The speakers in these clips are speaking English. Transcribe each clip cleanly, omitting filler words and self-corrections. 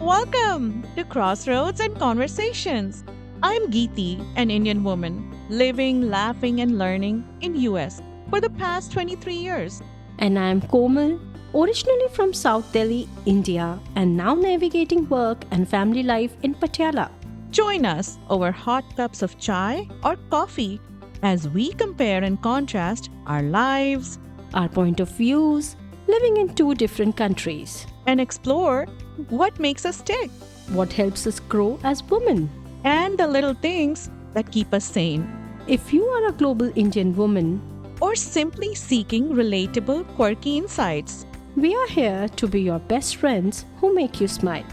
Welcome to Crossroads and Conversations. I'm Geeti, an Indian woman living, laughing and learning in US for the past 23 years. And I'm Komal, originally from South Delhi, India, and now navigating work and family life in Patiala. Join us over hot cups of chai or coffee as we compare and contrast our lives Our point of views, living in two different countries. and explore what makes us tick What helps us grow as women? and the little things that keep us sane, If you are a global Indian woman, or simply seeking relatable, quirky insights. we are here to be your best friends who make you smile.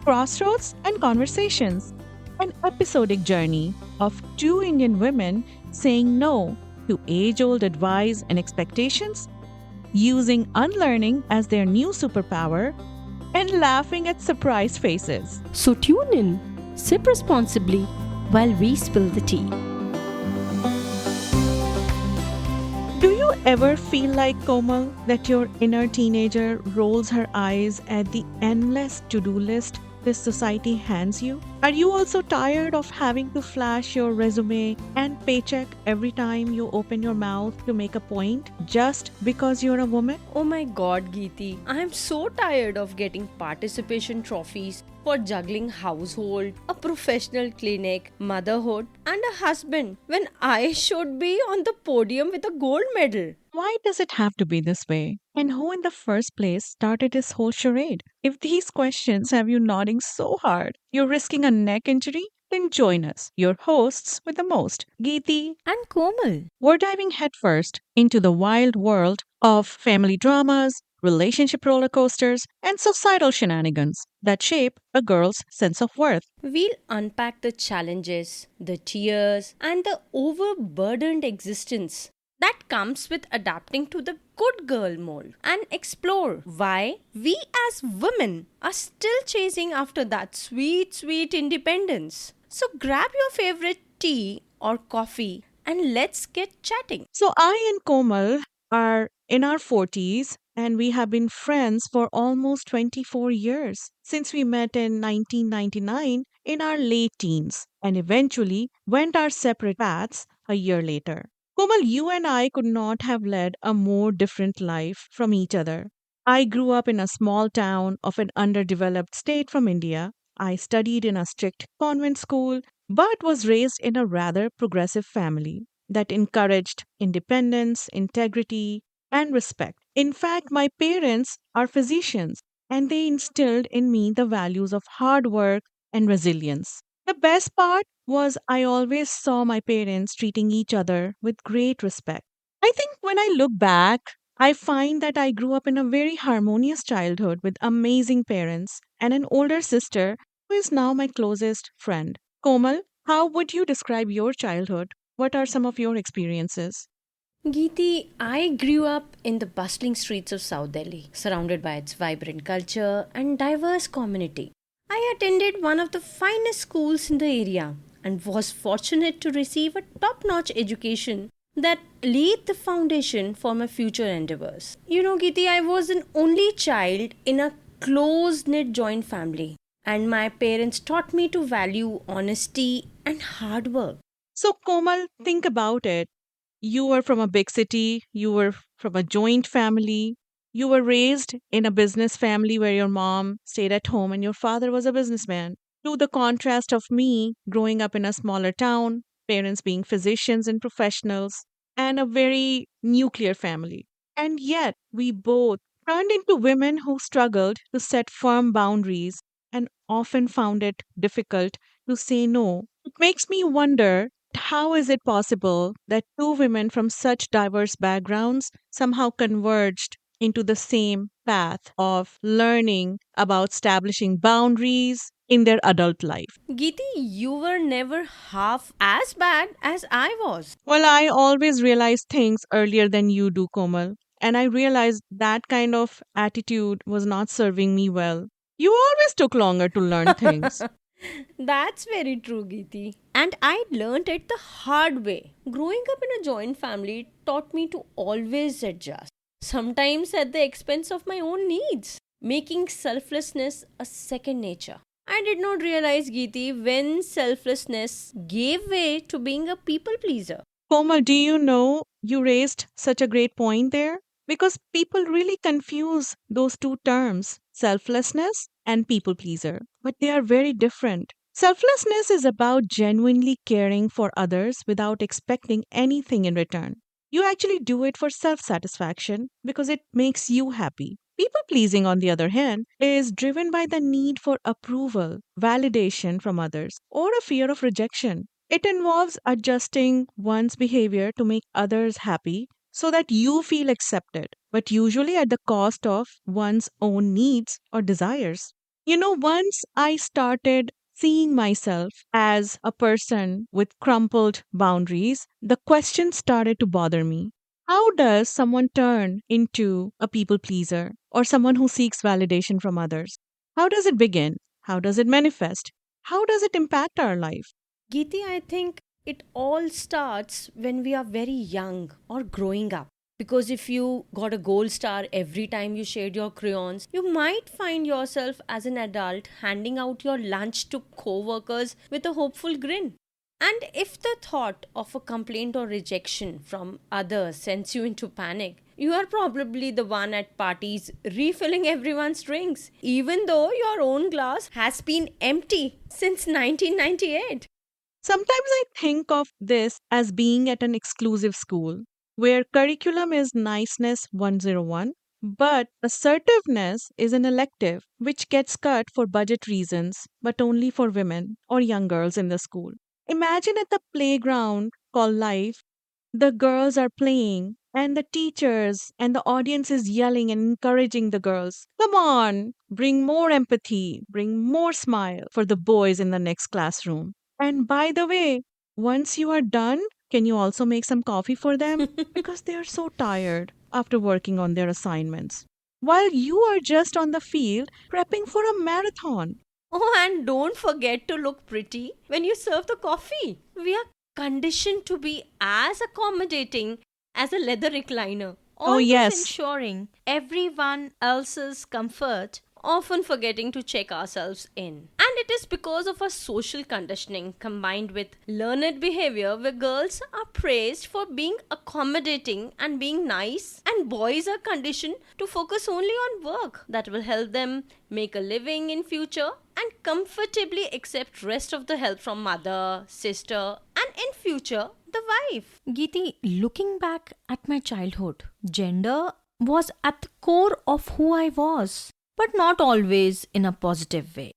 Crossroads and Conversations, an episodic journey of two Indian women saying no to age old advice and expectations, using unlearning as their new superpower, and laughing at surprise faces. So tune in, sip responsibly while we spill the tea. Do you ever feel like, Komal, that your inner teenager rolls her eyes at the endless to do list this society hands you? Are you also tired of having to flash your resume and paycheck every time you open your mouth to make a point just because you're a woman? Oh my god, Geeti. I am so tired of getting participation trophies for juggling household, a professional clinic, motherhood, and a husband when I should be on the podium with a gold medal. Why does it have to be this way? And who in the first place started this whole charade? If these questions have you nodding so hard, you're risking a neck injury, then join us, your hosts with the most, Geeti. And Komal. We're diving headfirst into the wild world of family dramas, relationship roller coasters, and societal shenanigans that shape a girl's sense of worth. We'll unpack the challenges, the tears, and the overburdened existence that comes with adapting to the good girl mold and explore why we as women are still chasing after that sweet, sweet independence. So grab your favorite tea or coffee and let's get chatting. So, I and Komal are in our 40s and we have been friends for almost 24 years since we met in 1999 in our late teens and eventually went our separate paths a year later. Komal, you and I could not have led a more different life from each other. I grew up in a small town of an underdeveloped state from India. I studied in a strict convent school, but was raised in a rather progressive family that encouraged independence, integrity, and respect. In fact, my parents are physicians and they instilled in me the values of hard work and resilience. The best part was I always saw my parents treating each other with great respect. I think when I look back, I find that I grew up in a very harmonious childhood with amazing parents and an older sister who is now my closest friend. Komal, how would you describe your childhood? What are some of your experiences? Geeti, I grew up in the bustling streets of South Delhi, surrounded by its vibrant culture and diverse community. I attended one of the finest schools in the area and was fortunate to receive a top notch education that laid the foundation for my future endeavors. You know, Geeti, I was an only child in a close knit joint family, and my parents taught me to value honesty and hard work. So, Komal, think about it. You were from a big city, you were from a joint family, you were raised in a business family where your mom stayed at home and your father was a businessman. To the contrast of me growing up in a smaller town, parents being physicians and professionals, and a very nuclear family. And yet, we both turned into women who struggled to set firm boundaries and often found it difficult to say no. It makes me wonder, how is it possible that two women from such diverse backgrounds somehow converged into the same path of learning about establishing boundaries in their adult life? Geeti, you were never half as bad as I was. Well, I always realize things earlier than you do, Komal. And I realized that kind of attitude was not serving me well. You always took longer to learn things. That's very true, Geeti. And I learned it the hard way. Growing up in a joint family taught me to always adjust, sometimes at the expense of my own needs. making selflessness a second nature. I did not realize, Geeti, when selflessness gave way to being a people pleaser. Komal, do you know you raised such a great point there? Because people really confuse those two terms, selflessness and people pleaser, but they are very different. Selflessness is about genuinely caring for others without expecting anything in return. You actually do it for self satisfaction because it makes you happy. People pleasing, on the other hand, is driven by the need for approval, validation from others, or a fear of rejection. It involves adjusting one's behavior to make others happy so that you feel accepted, but usually at the cost of one's own needs or desires. Once I started seeing myself as a person with crumpled boundaries, the question started to bother me. How does someone turn into a people pleaser or someone who seeks validation from others? How does it begin? How does it manifest? How does it impact our life? Geeti, I think it all starts when we are very young or growing up. Because if you got a gold star every time you shared your crayons, you might find yourself as an adult handing out your lunch to co workers with a hopeful grin. And if the thought of a complaint or rejection from others sends you into panic, you are probably the one at parties refilling everyone's drinks, even though your own glass has been empty since 1998. Sometimes I think of this as being at an exclusive school where curriculum is niceness 101, but assertiveness is an elective which gets cut for budget reasons, but only for women or young girls in the school. Imagine at the playground called life, the girls are playing and the teachers and the audience is yelling and encouraging the girls. Come on, bring more empathy, bring more smile for the boys in the next classroom. And by the way, once you are done, can you also make some coffee for them? Because they are so tired after working on their assignments. While you are just on the field prepping for a marathon. Oh, and don't forget to look pretty when you serve the coffee. We are conditioned to be as accommodating as a leather recliner, Oh, always yes. ensuring everyone else's comfort, often forgetting to check ourselves in. And it is because of our social conditioning combined with learned behavior where girls are praised for being accommodating and being nice, and boys are conditioned to focus only on work that will help them make a living in future and comfortably accept rest of the help from mother, sister, and in future the wife. Geeti, looking back at my childhood, gender was at the core of who I was, but not always in a positive way.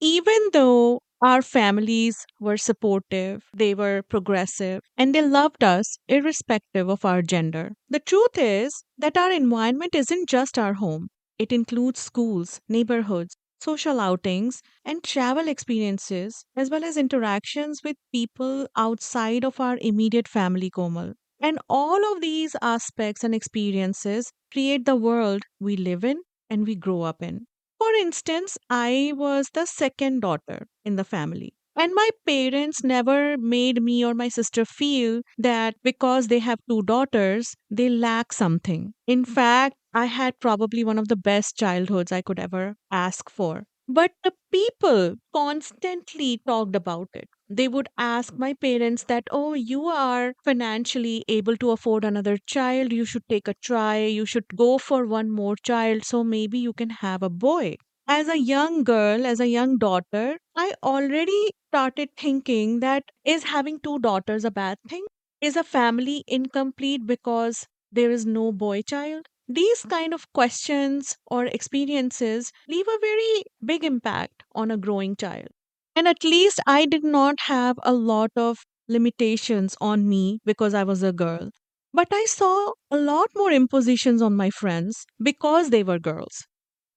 Even though our families were supportive, they were progressive, and they loved us irrespective of our gender. The truth is that our environment isn't just our home, it includes schools, neighborhoods, social outings, and travel experiences, as well as interactions with people outside of our immediate family, Komal. And all of these aspects and experiences create the world we live in and we grow up in. For instance, I was the second daughter in the family. And my parents never made me or my sister feel that because they have two daughters, they lack something. In fact, I had probably one of the best childhoods I could ever ask for. But the people constantly talked about it. They would ask my parents that, oh, you are financially able to afford another child. You should take a try. You should go for one more child. So maybe you can have a boy. As a young girl, as a young daughter, I already started thinking that is having two daughters a bad thing? Is a family incomplete because there is no boy child? These kind of questions or experiences leave a very big impact on a growing child. And at least I did not have a lot of limitations on me because I was a girl. But I saw a lot more impositions on my friends because they were girls.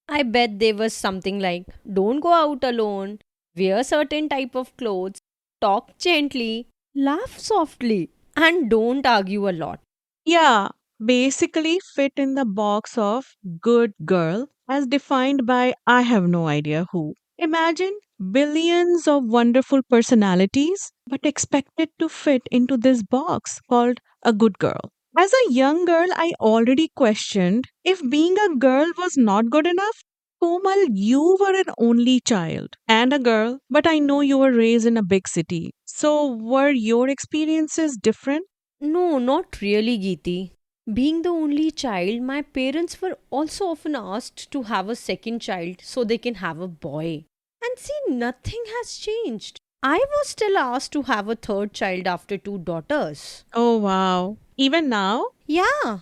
I bet there was something like don't go out alone, wear certain type of clothes, talk gently, laugh softly, and don't argue a lot. Yeah, basically fit in the box of good girl as defined by I have no idea who. Imagine billions of wonderful personalities, but expected to fit into this box called a good girl. As a young girl, I already questioned if being a girl was not good enough. Komal, you were an only child and a girl, but I know you were raised in a big city. So, were your experiences different? No, not really, Geeti. Being the only child, my parents were also often asked to have a second child so they can have a boy. And see, nothing has changed. I was still asked to have a third child after two daughters. Oh, wow. Even now? Yeah,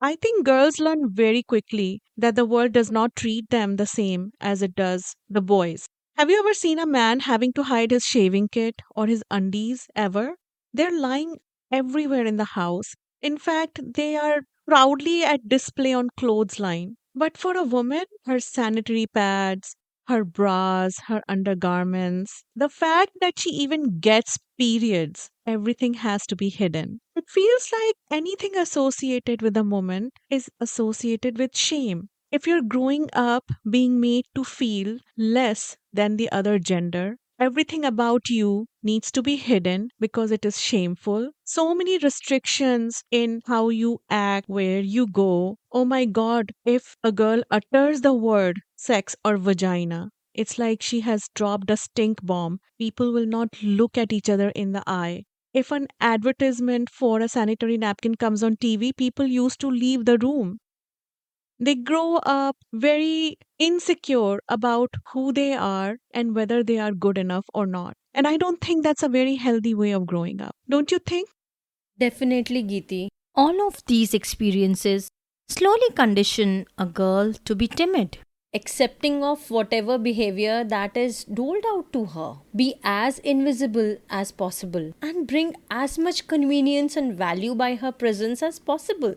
I think girls learn very quickly that the world does not treat them the same as it does the boys. Have you ever seen a man having to hide his shaving kit or his undies ever? They're lying everywhere in the house. In fact, they are proudly at display on clothesline. But for a woman, her sanitary pads, her bras, her undergarments, the fact that she even gets periods, everything has to be hidden. It feels like anything associated with a woman is associated with shame. If you're growing up being made to feel less than the other gender, everything about you needs to be hidden because it is shameful. So many restrictions in how you act, where you go. Oh my god, if a girl utters the word sex or vagina, it's like she has dropped a stink bomb. People will not look at each other in the eye. If an advertisement for a sanitary napkin comes on TV, people used to leave the room. They grow up very insecure about who they are and whether they are good enough or not. And I don't think that's a very healthy way of growing up. Don't you think? definitely, Geeti. All of these experiences slowly condition a girl to be timid, accepting of whatever behavior that is doled out to her, be as invisible as possible, and bring as much convenience and value by her presence as possible.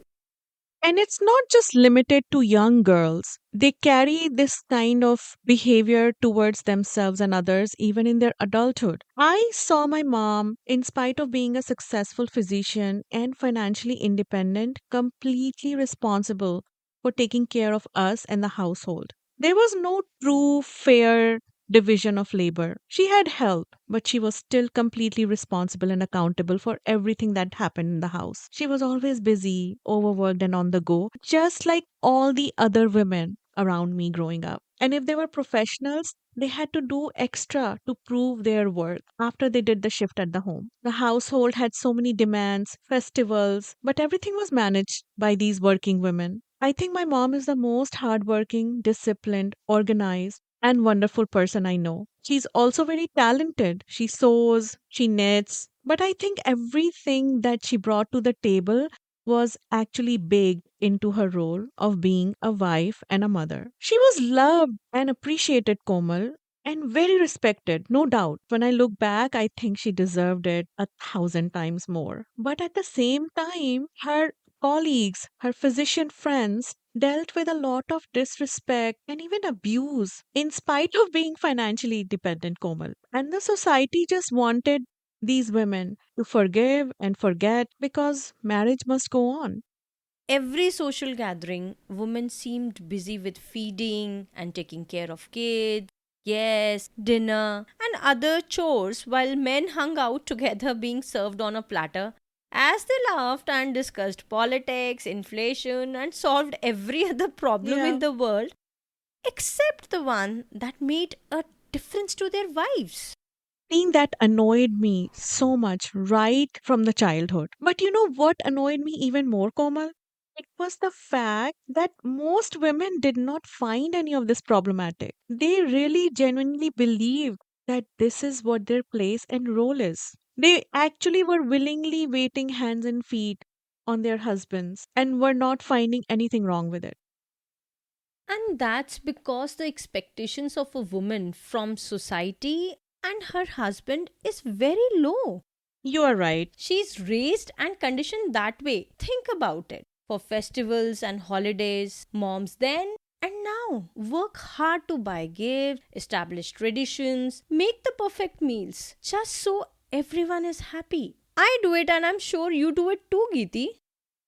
And it's not just limited to young girls. They carry this kind of behavior towards themselves and others even in their adulthood. I saw my mom, in spite of being a successful physician and financially independent, completely responsible for taking care of us and the household. There was no true, fair division of labor. She had help, but she was still completely responsible and accountable for everything that happened in the house. She was always busy, overworked, and on the go, just like all the other women around me growing up. And if they were professionals, they had to do extra to prove their worth after they did the shift at the home. The household had so many demands, festivals, but everything was managed by these working women. I think my mom is the most hardworking, disciplined, organized, and wonderful person I know. She's also very talented. She sews, she knits, but I think everything that she brought to the table was actually baked into her role of being a wife and a mother. She was loved and appreciated, Komal, and very respected, no doubt. When I look back, I think she deserved it 1,000 times more. But at the same time, her colleagues, her physician friends, dealt with a lot of disrespect and even abuse in spite of being financially dependent, Komal. And the society just wanted these women to forgive and forget because marriage must go on. Every social gathering, women seemed busy with feeding and taking care of kids, yes, dinner, and other chores while men hung out together being served on a platter. As they laughed and discussed politics, inflation, and solved every other problem in Yeah. the world except the one that made a difference to their wives. Thing that annoyed me so much right from the childhood. But you know what annoyed me even more, Komal? It was the fact that most women did not find any of this problematic. They really genuinely believed that this is what their place and role is. They actually were willingly waiting hands and feet on their husbands and were not finding anything wrong with it. And that's because the expectations of a woman from society and her husband is very low. You are right. She's raised and conditioned that way. Think about it. For festivals and holidays, moms then and now work hard to buy gifts, establish traditions, make the perfect meals just so everyone is happy. I do it and I'm sure you do it too, Geeti.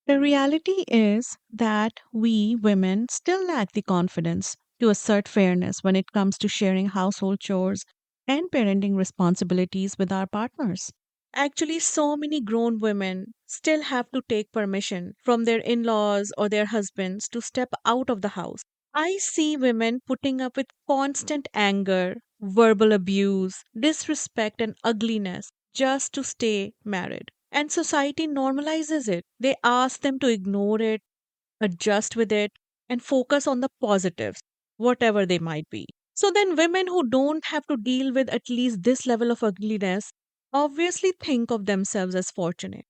The reality is that we women still lack the confidence to assert fairness when it comes to sharing household chores and parenting responsibilities with our partners. Actually, so many grown women still have to take permission from their in laws or their husbands to step out of the house. I see women putting up with constant anger, verbal abuse, disrespect, and ugliness just to stay married. And society normalizes it. They ask them to ignore it, adjust with it, and focus on the positives, whatever they might be. So then, women who don't have to deal with at least this level of ugliness obviously think of themselves as fortunate.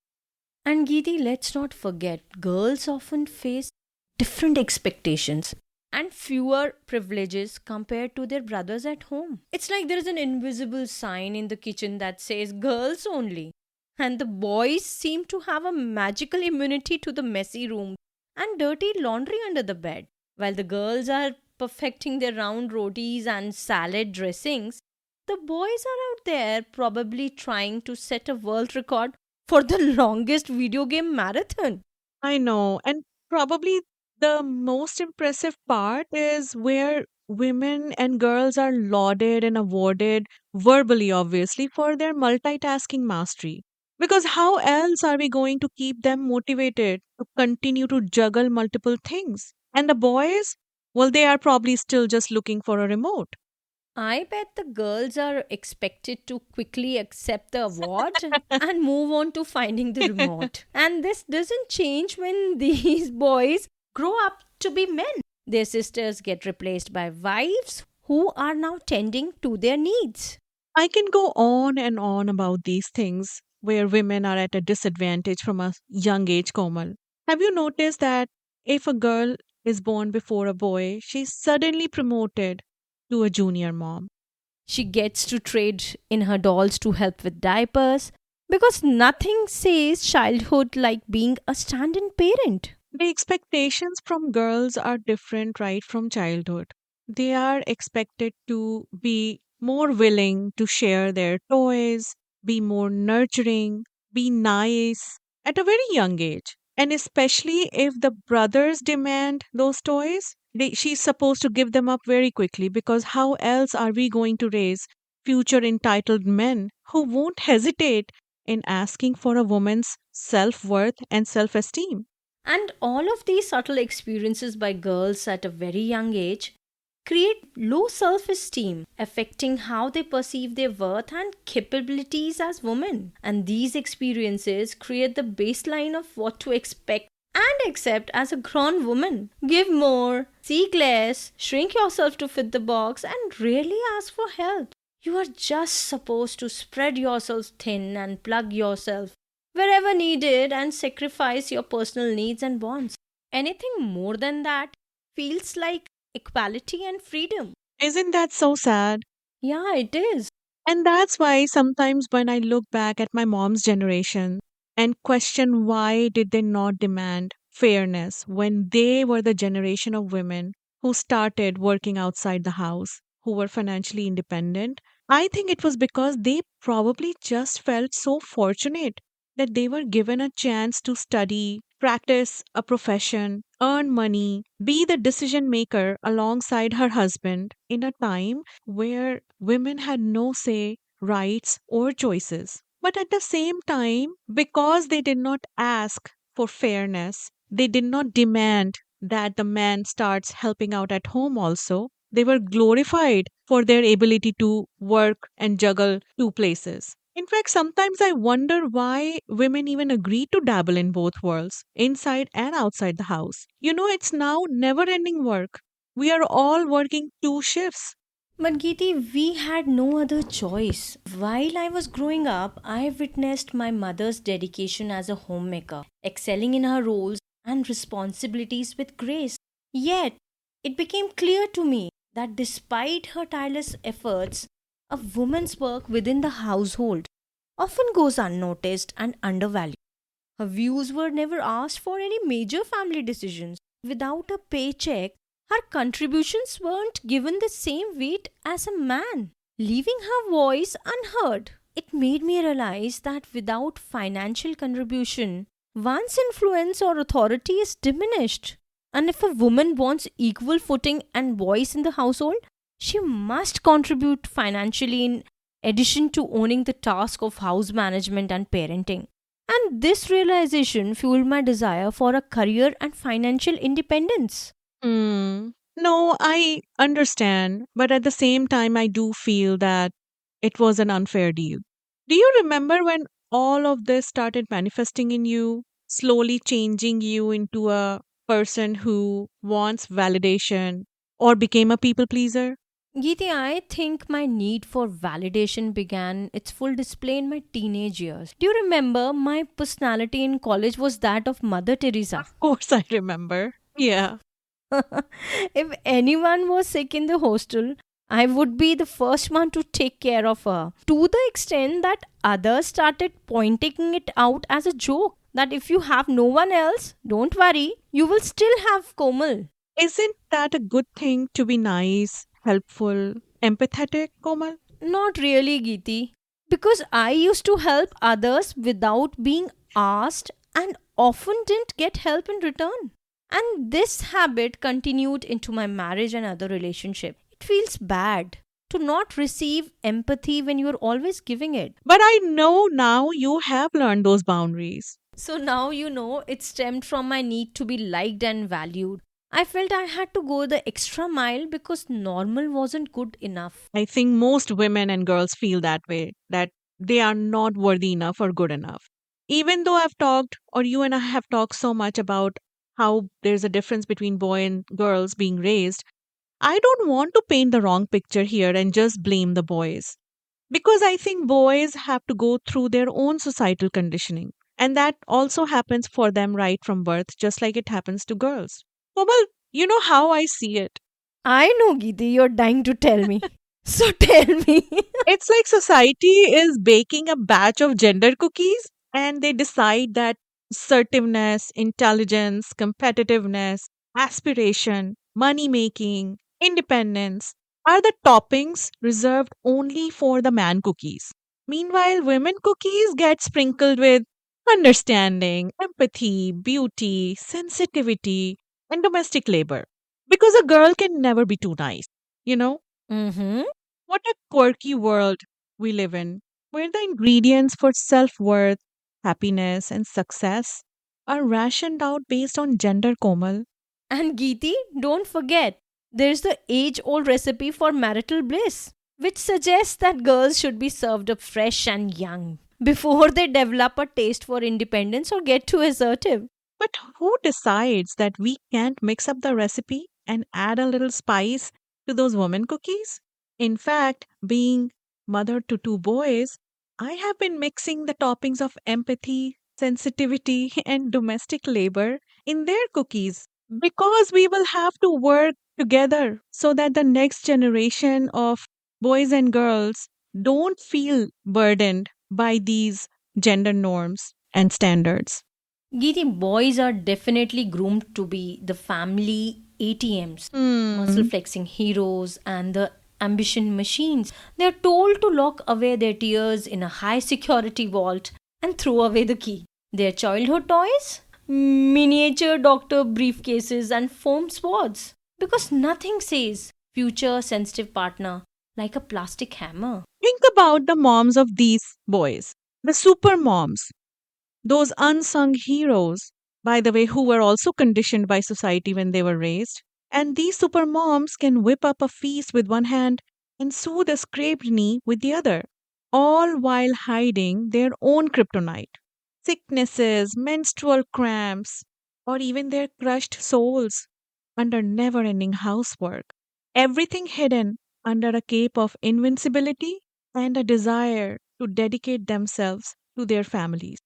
And Geeti, let's not forget, girls often face different expectations and fewer privileges compared to their brothers at home. It's like there is an invisible sign in the kitchen that says girls only. And the boys seem to have a magical immunity to the messy room and dirty laundry under the bed. While the girls are perfecting their round rotis and salad dressings, the boys are out there probably trying to set a world record for the longest video game marathon. I know. And probably the most impressive part is where women and girls are lauded and awarded verbally, obviously, for their multitasking mastery. Because how else are we going to keep them motivated to continue to juggle multiple things? And the boys, well, they are probably still just looking for a remote. I bet the girls are expected to quickly accept the award and move on to finding the remote. And this doesn't change when these boys grow up to be men. Their sisters get replaced by wives who are now tending to their needs. I can go on and on about these things where women are at a disadvantage from a young age, Komal. Have you noticed that if a girl is born before a boy, she's suddenly promoted to a junior mom? She gets to trade in her dolls to help with diapers because nothing says childhood like being a stand in parent. The expectations from girls are different right from childhood. They are expected to be more willing to share their toys, be more nurturing, be nice at a very young age. And especially if the brothers demand those toys, she's supposed to give them up very quickly because how else are we going to raise future entitled men who won't hesitate in asking for a woman's self worth and self esteem? And all of these subtle experiences by girls at a very young age create low self esteem, affecting how they perceive their worth and capabilities as women. And these experiences create the baseline of what to expect and accept as a grown woman. Give more, seek less, shrink yourself to fit the box, and rarely ask for help. You are just supposed to spread yourself thin and plug yourself wherever needed and sacrifice your personal needs and wants. Anything more than that feels like equality and freedom. Isn't that so sad? Yeah, it is. And that's why sometimes when I look back at my mom's generation and question why did they not demand fairness when they were the generation of women who started working outside the house, who were financially independent, I think it was because they probably just felt so fortunate that they were given a chance to study, practice a profession, earn money, be the decision maker alongside her husband in a time where women had no say, rights, or choices. But at the same time, because they did not ask for fairness, they did not demand that the man starts helping out at home also. They were glorified for their ability to work and juggle two places. In fact, sometimes I wonder why women even agree to dabble in both worlds, inside and outside the house. You know, it's now never ending work. We are all working two shifts. But Geeti, we had no other choice. While I was growing up, I witnessed my mother's dedication as a homemaker, excelling in her roles and responsibilities with grace. Yet, it became clear to me that despite her tireless efforts, a woman's work within the household often goes unnoticed and undervalued. Her views were never asked for any major family decisions. Without a paycheck, her contributions weren't given the same weight as a man, leaving her voice unheard. It made me realize that without financial contribution, one's influence or authority is diminished. And if a woman wants equal footing and voice in the household, she must contribute financially in addition to owning the task of house management and parenting. And this realization fueled my desire for a career and financial independence. Hmm. No, I understand, but at the same time, I do feel that it was an unfair deal. Do you remember when all of this started manifesting in you, slowly changing you into a person who wants validation or became a people pleaser? Geeti, I think my need for validation began its full display in my teenage years. Do you remember my personality in college was that of Mother Teresa? Of course, I remember. Yeah. If anyone was sick in the hostel, I would be the first one to take care of her. To the extent that others started pointing it out as a joke that if you have no one else, don't worry, you will still have Komal. Isn't that a good thing to be nice, helpful, empathetic, Komal? Not really, Geeti. Because I used to help others without being asked and often didn't get help in return. And this habit continued into my marriage and other relationship. It feels bad to not receive empathy when you're always giving it. But I know now you have learned those boundaries. So now you know it stemmed from my need to be liked and valued. I felt I had to go the extra mile because normal wasn't good enough. I think most women and girls feel that way, that they are not worthy enough or good enough. Even though I've talked, or you and I have talked so much about how there's a difference between boy and girls being raised, I don't want to paint the wrong picture here and just blame the boys. Because I think boys have to go through their own societal conditioning. And that also happens for them right from birth, just like it happens to girls. Komal, you know how I see it. I know, Geeti, you're dying to tell me. So tell me. It's like society is baking a batch of gender cookies and they decide that assertiveness, intelligence, competitiveness, aspiration, money making, independence are the toppings reserved only for the man cookies. Meanwhile, women cookies get sprinkled with understanding, empathy, beauty, sensitivity, and domestic labor. Because a girl can never be too nice, you know? Mm-hmm. What a quirky world we live in, where the ingredients for self worth, happiness, and success are rationed out based on gender, Komal. And Geeti, don't forget, there's the age old recipe for marital bliss, which suggests that girls should be served up fresh and young before they develop a taste for independence or get too assertive. But who decides that we can't mix up the recipe and add a little spice to those woman cookies? In fact, being mother to two boys, I have been mixing the toppings of empathy, sensitivity, and domestic labor in their cookies because we will have to work together so that the next generation of boys and girls don't feel burdened by these gender norms and standards. Geeti, boys are definitely groomed to be the family ATMs, muscle Hmm. flexing heroes, and the ambition machines. They are told to lock away their tears in a high security vault and throw away the key. Their childhood toys? Miniature doctor briefcases and foam swords. Because nothing says future sensitive partner like a plastic hammer. Think about the moms of these boys, the super moms, those unsung heroes, by the way, who were also conditioned by society when they were raised. And these super moms can whip up a feast with one hand and soothe a scraped knee with the other, all while hiding their own kryptonite, sicknesses, menstrual cramps, or even their crushed souls under never ending housework. Everything hidden under a cape of invincibility and a desire to dedicate themselves to their families.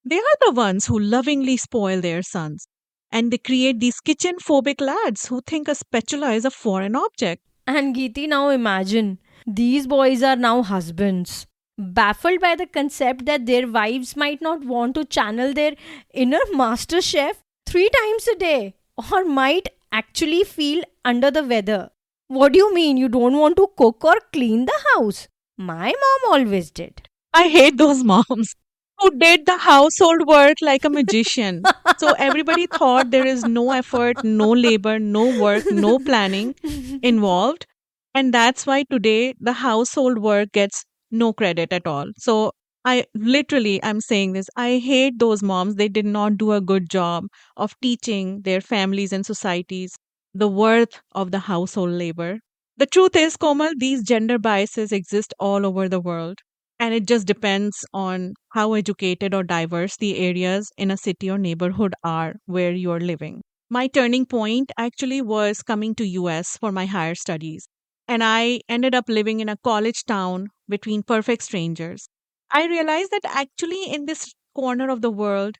They are the ones who lovingly spoil their sons. And they create these kitchen phobic lads who think a spatula is a foreign object. And Geeti, now imagine these boys are now husbands, baffled by the concept that their wives might not want to channel their inner master chef 3 times a day or might actually feel under the weather. What do you mean you don't want to cook or clean the house? My mom always did. I hate those moms who did the household work like a magician. So everybody thought there is no effort, no labor, no work, no planning involved. And that's why today the household work gets no credit at all. So I'm saying this. I hate those moms. They did not do a good job of teaching their families and societies the worth of the household labor. The truth is, Komal, these gender biases exist all over the world. And it just depends on how educated or diverse the areas in a city or neighborhood are where you're living. My turning point actually was coming to US for my higher studies, and I ended up living in a college town between perfect strangers. I realized that actually in this corner of the world,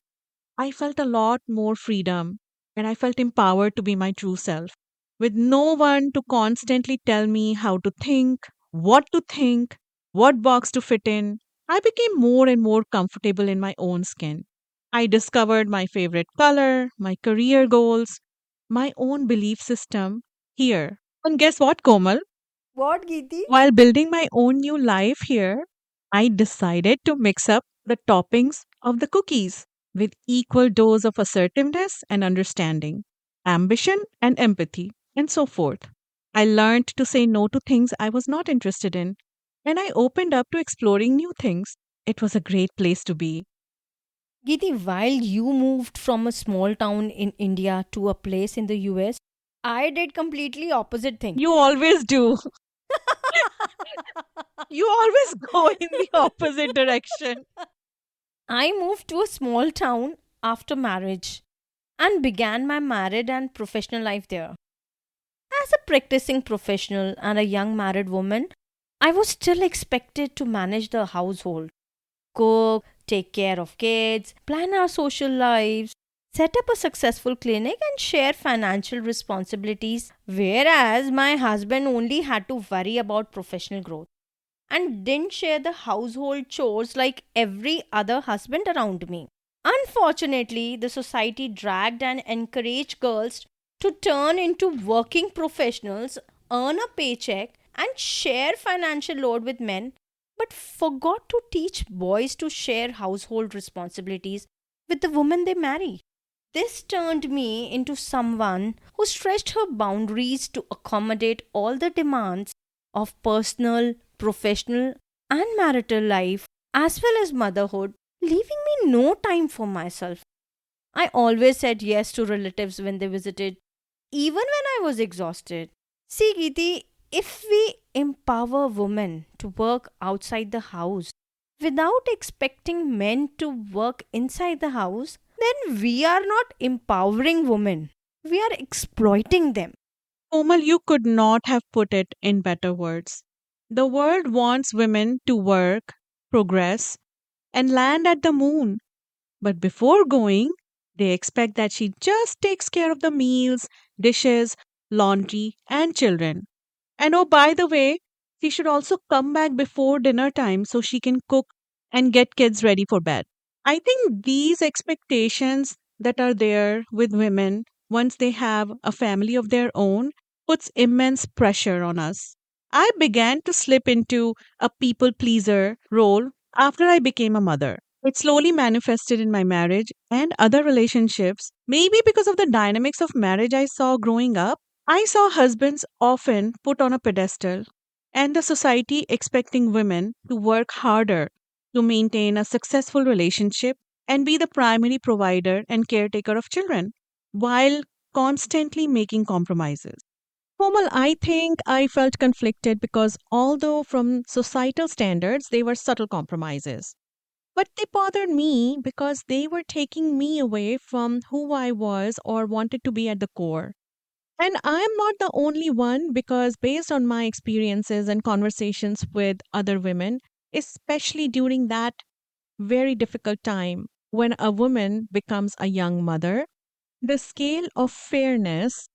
I felt a lot more freedom and I felt empowered to be my true self, with no one to constantly tell me how to think, what box to fit in. I became more and more comfortable in my own skin. I discovered my favorite color, my career goals, my own belief system here. And guess what, Komal? What, Geeti? While building my own new life here, I decided to mix up the toppings of the cookies with equal dose of assertiveness and understanding, ambition and empathy, and so forth. I learned to say no to things I was not interested in, and I opened up to exploring new things. It was a great place to be. Geeti, while you moved from a small town in India to a place in the US, I did completely opposite thing. You always do. You always go in the opposite direction. I moved to a small town after marriage and began my married and professional life there. As a practicing professional and a young married woman, I was still expected to manage the household, cook, take care of kids, plan our social lives, set up a successful clinic, and share financial responsibilities. Whereas my husband only had to worry about professional growth and didn't share the household chores like every other husband around me. Unfortunately, the society dragged and encouraged girls to turn into working professionals, earn a paycheck, and share financial load with men, but forgot to teach boys to share household responsibilities with the woman they marry. This turned me into someone who stretched her boundaries to accommodate all the demands of personal, professional, and marital life, as well as motherhood, leaving me no time for myself. I always said yes to relatives when they visited, even when I was exhausted. See, Geeti, if we empower women to work outside the house without expecting men to work inside the house, then we are not empowering women. We are exploiting them. Komal, you could not have put it in better words. The world wants women to work, progress, and land at the moon. But before going, they expect that she just takes care of the meals, dishes, laundry, and children. And oh, by the way, she should also come back before dinner time so she can cook and get kids ready for bed. I think these expectations that are there with women once they have a family of their own puts immense pressure on us. I began to slip into a people pleaser role after I became a mother. It slowly manifested in my marriage and other relationships, maybe because of the dynamics of marriage I saw growing up. I saw husbands often put on a pedestal and the society expecting women to work harder to maintain a successful relationship and be the primary provider and caretaker of children while constantly making compromises. Komal, I think I felt conflicted because although from societal standards they were subtle compromises, but they bothered me because they were taking me away from who I was or wanted to be at the core. And I'm not the only one because, based on my experiences and conversations with other women, especially during that very difficult time when a woman becomes a young mother, the scale of fairness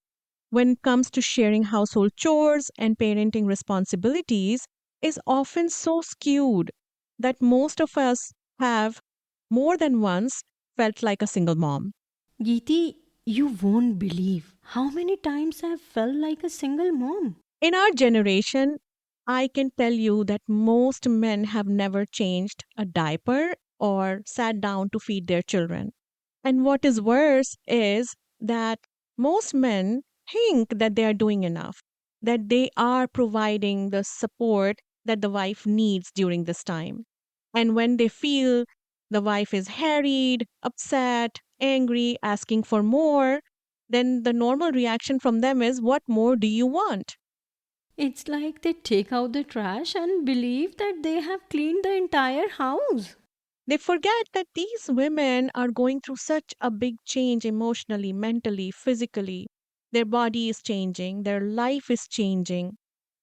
when it comes to sharing household chores and parenting responsibilities is often so skewed that most of us have more than once felt like a single mom. Geeti, you won't believe how many times I've felt like a single mom. In our generation, I can tell you that most men have never changed a diaper or sat down to feed their children. And what is worse is that most men think that they are doing enough, that they are providing the support that the wife needs during this time. And when they feel the wife is harried, upset, angry, asking for more, then the normal reaction from them is, what more do you want? It's like they take out the trash and believe that they have cleaned the entire house. They forget that these women are going through such a big change emotionally, mentally, physically. Their body is changing, their life is changing.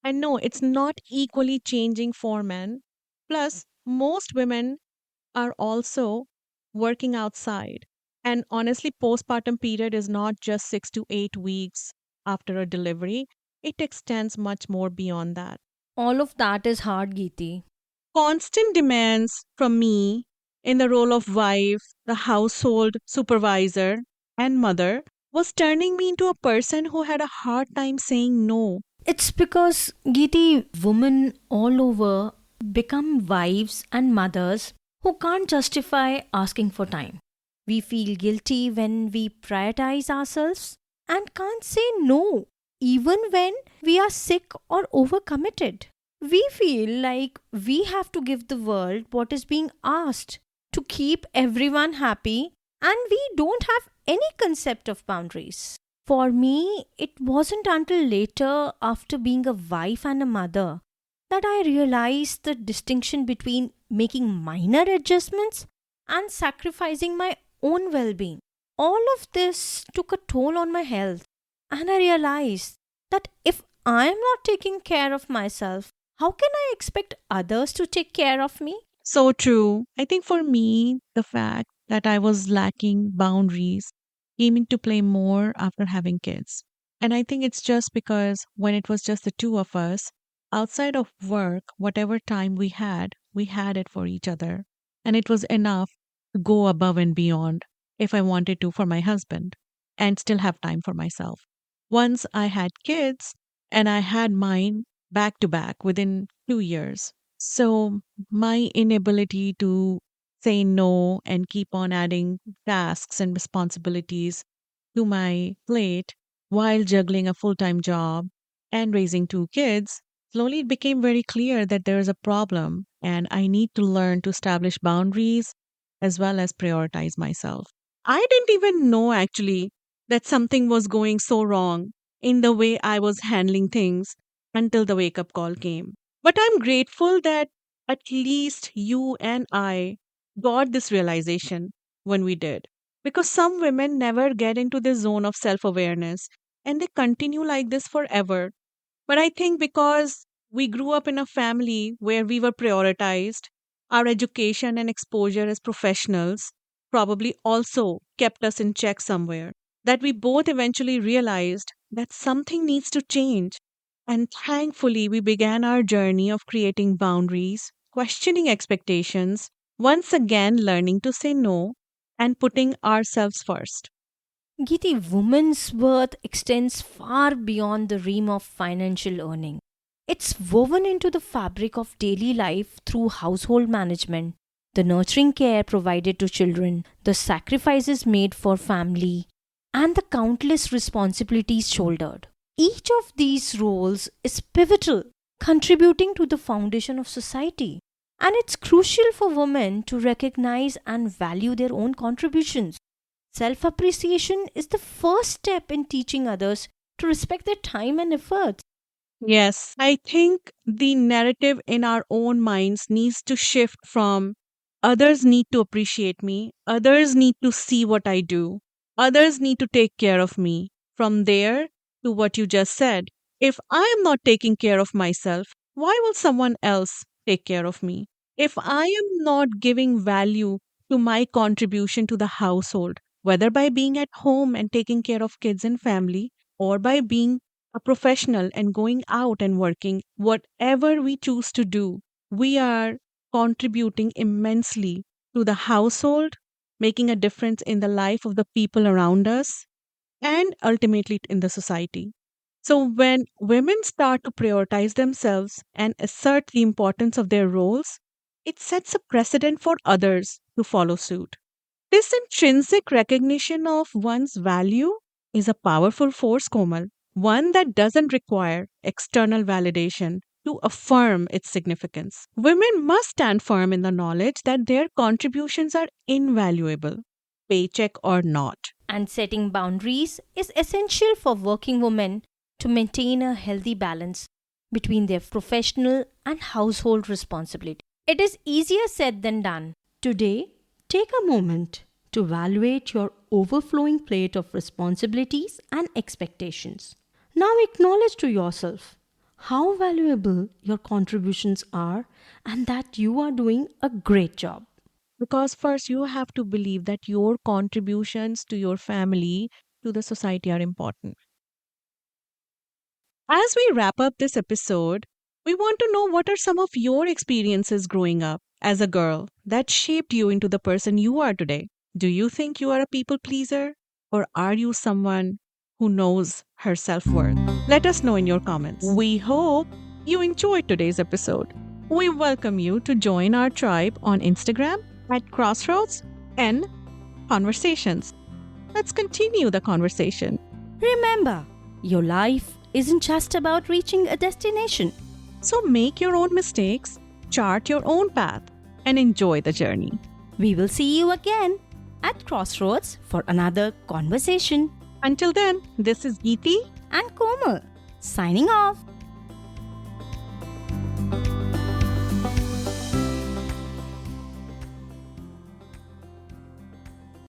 And no, it's not equally changing for men. Plus, most women are also working outside. And honestly, postpartum period is not just 6 to 8 weeks after a delivery, it extends much more beyond that. All of that is hard, Geeti. Constant demands from me in the role of wife, the household supervisor, and mother was turning me into a person who had a hard time saying no. It's because, Geeti, women all over become wives and mothers who can't justify asking for time. We feel guilty when we prioritize ourselves and can't say no, even when we are sick or overcommitted. We feel like we have to give the world what is being asked to keep everyone happy, and we don't have any concept of boundaries. For me, it wasn't until later, after being a wife and a mother, that I realized the distinction between making minor adjustments and sacrificing my own well being. All of this took a toll on my health, and I realized that if I am not taking care of myself, how can I expect others to take care of me? So true. I think for me, the fact that I was lacking boundaries came into play more after having kids. And I think it's just because when it was just the two of us, outside of work, whatever time we had it for each other. And it was enough to go above and beyond if I wanted to for my husband and still have time for myself. Once I had kids and I had mine back to back within 2 years. So my inability to say no and keep on adding tasks and responsibilities to my plate while juggling a full time job and raising two kids, slowly it became very clear that there is a problem and I need to learn to establish boundaries as well as prioritize myself. I didn't even know actually that something was going so wrong in the way I was handling things until the wake up call came. But I'm grateful that at least you and I got this realization when we did. Because some women never get into this zone of self awareness and they continue like this forever. But I think because we grew up in a family where we were prioritized, our education and exposure as professionals probably also kept us in check somewhere. That we both eventually realized that something needs to change. And thankfully, we began our journey of creating boundaries, questioning expectations, once again learning to say no, and putting ourselves first. Geeti, women's worth extends far beyond the realm of financial earning. It's woven into the fabric of daily life through household management, the nurturing care provided to children, the sacrifices made for family, and the countless responsibilities shouldered. Each of these roles is pivotal, contributing to the foundation of society. And it's crucial for women to recognize and value their own contributions. Self appreciation is the first step in teaching others to respect their time and efforts. Yes, I think the narrative in our own minds needs to shift from others need to appreciate me, others need to see what I do, others need to take care of me. From there to what you just said. If I am not taking care of myself, why will someone else take care of me? If I am not giving value to my contribution to the household, whether by being at home and taking care of kids and family, or by being a professional and going out and working, whatever we choose to do, we are contributing immensely to the household, making a difference in the life of the people around us, and ultimately in the society. So, when women start to prioritize themselves and assert the importance of their roles, it sets a precedent for others to follow suit. This intrinsic recognition of one's value is a powerful force, Komal, one that doesn't require external validation to affirm its significance. Women must stand firm in the knowledge that their contributions are invaluable, paycheck or not. And setting boundaries is essential for working women to maintain a healthy balance between their professional and household responsibility. It is easier said than done. Today, take a moment to evaluate your overflowing plate of responsibilities and expectations. Now acknowledge to yourself how valuable your contributions are and that you are doing a great job. Because first, you have to believe that your contributions to your family, to the society are important. As we wrap up this episode, we want to know what are some of your experiences growing up as a girl that shaped you into the person you are today. Do you think you are a people pleaser or are you someone who knows her self worth? Let us know in your comments. We hope you enjoyed today's episode. We welcome you to join our tribe on Instagram at Crossroads and Conversations. Let's continue the conversation. Remember, your life isn't just about reaching a destination. So make your own mistakes, chart your own path, and enjoy the journey. We will see you again at Crossroads for another conversation. Until then, this is Geeti And Komal, signing off.